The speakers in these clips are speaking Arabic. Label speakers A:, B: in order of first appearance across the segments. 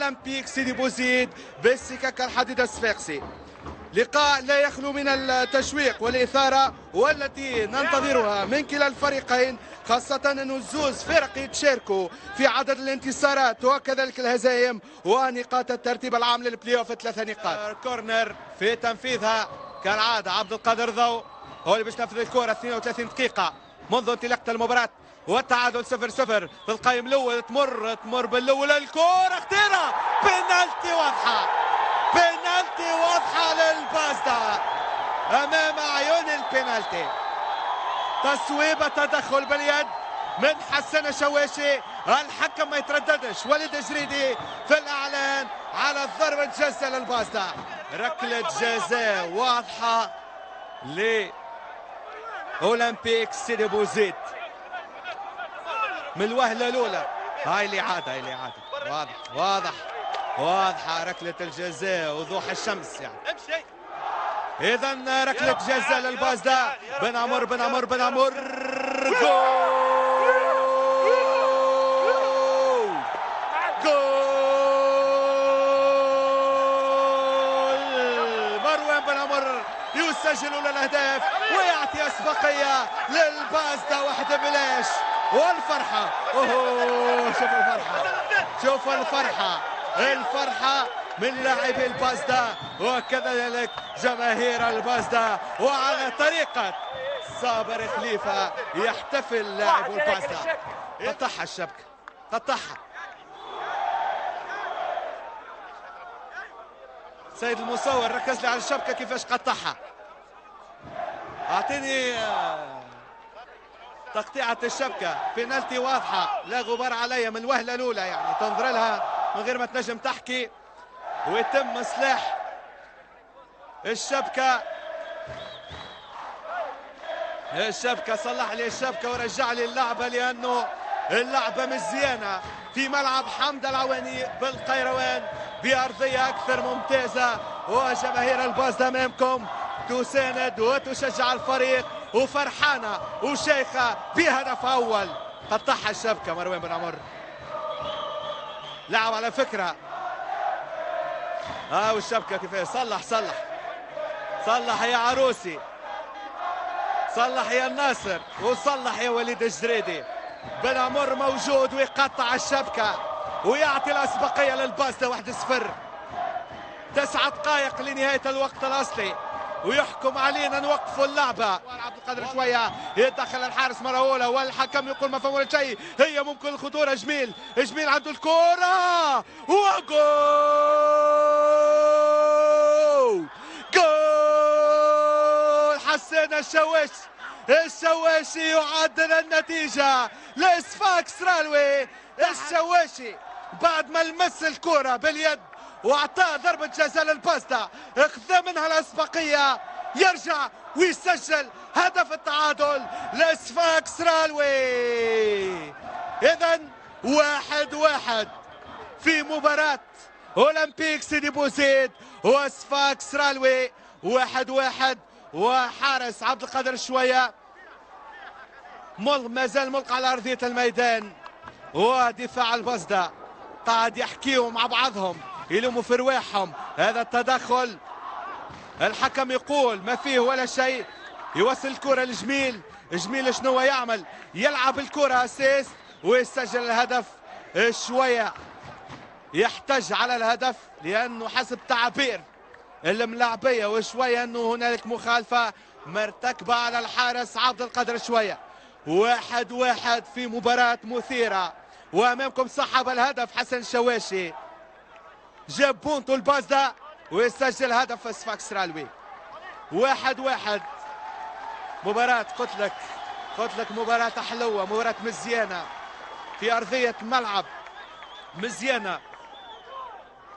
A: أولمبيك سيدي بوزيد بالسكك الحديد الصفاقسي. لقاء لا يخلو من التشويق والإثارة والتي ننتظرها من كلا الفريقين، خاصة أن الزوز فرق يتشاركوا في عدد الانتصارات وكذلك الهزائم ونقاط الترتيب العام للبلاي اوف 3 نقاط. كورنر في تنفيذها كالعادة عبد القادر ضو هو اللي باش ينفذ الكرة. 32 دقيقة منذ انطلاقة المباراة والتعادل 0-0 في القائم الأول. تمر بالأول الكرة خطيرة، بنالتي واضحة، بنالتي واضحة للبازدا أمام عيون البنالتي. تصويبة تدخل باليد من حسن شواشي، الحكم ما يترددش. وليد جريدي في الإعلان على ضربة جزاء للبازدا. ركلة جزاء واضحة لأولمبيك سيدي بوزيد من الوهلة الأولى. هاي الإعادة، هاي الإعادة واضحة ركلة الجزاء وضوح الشمس يعني. إذا ركلة جزاء للبازدا. بن عمر جول مروان بن عمر يسجل الأهداف ويعطي أسبقية للبازدا 1-0. والفرحة، شوف الفرحة من لاعبي البازدا وكذلك جماهير البازدا، وعلى طريقة صابر خليفة يحتفل لاعب البازدا. قطعها الشبكة، قطعها سيد المصور، ركز لي على الشبكة كيفاش قطعها. اعطيني تقطيعة الشبكة. بينالتي واضحة لا غبار عليها من الوهلة الأولى، يعني تنظر لها من غير ما تنجم تحكي ويتم إصلاح الشبكة. صلح لي الشبكة ورجع لي اللعبة، لأنه اللعبة مزيانة في ملعب حمد العواني بالقيروان بأرضية أكثر ممتازة، وجماهير البازدا أمامكم تساند وتشجع الفريق وفرحانة وشيخة بهدف أول. قطعها الشبكة مروان بن عمر، لعب على فكرة. والشبكة كيفاش صلح يا عروسي، صلح يا الناصر، وصلح يا وليد الجريدي. بن عمر موجود ويقطع الشبكة ويعطي الأسبقية للبازدا 1-0. 9 دقائق لنهاية الوقت الأصلي ويحكم علينا نوقفوا اللعبة. عبد القادر شوية يدخل الحارس مرة أولى والحكم يقول ما فهم ولا شيء. هي ممكن الخطورة. جميل عنده الكرة جول حسن الشواشي يعدل النتيجة لصفاقس رالوي. الشواشي بعد ما لمس الكرة باليد واعطاه ضربة جزاء للبازدا، اخذ منها الاسبقية، يرجع ويسجل هدف التعادل لصفاقس رالوي. اذا 1-1 في مباراة اولمبيك سيدي بوزيد وصفاقس رالوي. 1-1 وحارس عبد القادر شوية ما زال ملقى على ارضية الميدان، ودفاع البازدا قاعد يحكيوا مع بعضهم يلوموا في رواحهم. هذا التدخل الحكم يقول ما فيه ولا شيء، يوصل الكرة لجميل. شنو يعمل؟ يلعب الكرة اسيس ويسجل الهدف. شوية يحتج على الهدف لأنه حسب تعبير الملاعبية وشوية أنه هنالك مخالفة مرتكبة على الحارس عبد القادر شوية. 1-1 في مباراة مثيرة، وأمامكم صاحب الهدف حسن شواشي جاب بونتو البازدا ويسجل هدف صفاقس رالوي. 1-1 مباراة قلت لك مباراة حلوة، مباراة مزيانة في أرضية ملعب مزيانة.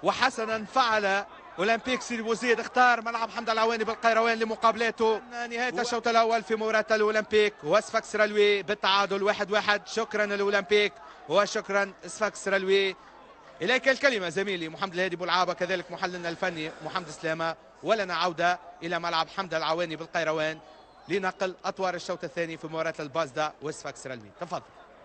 A: وحسنا فعل أولمبيك سيدي بوزيد، اختار ملعب حمد العواني بالقيروان لمقابلته. نهاية الشوط الأول في مباراة الأولمبيك وصفاقس رالوي بالتعادل 1-1. شكرا للأولمبيك وشكرا صفاقس رالوي. إليك الكلمة زميلي محمد الهادي بولعابة، كذلك محللنا الفني محمد سلامة، ولنا عودة إلى ملعب حمد العواني بالقيروان لنقل أطوار الشوط الثاني في مباراة البازدا وصفاقس رالوي. تفضل.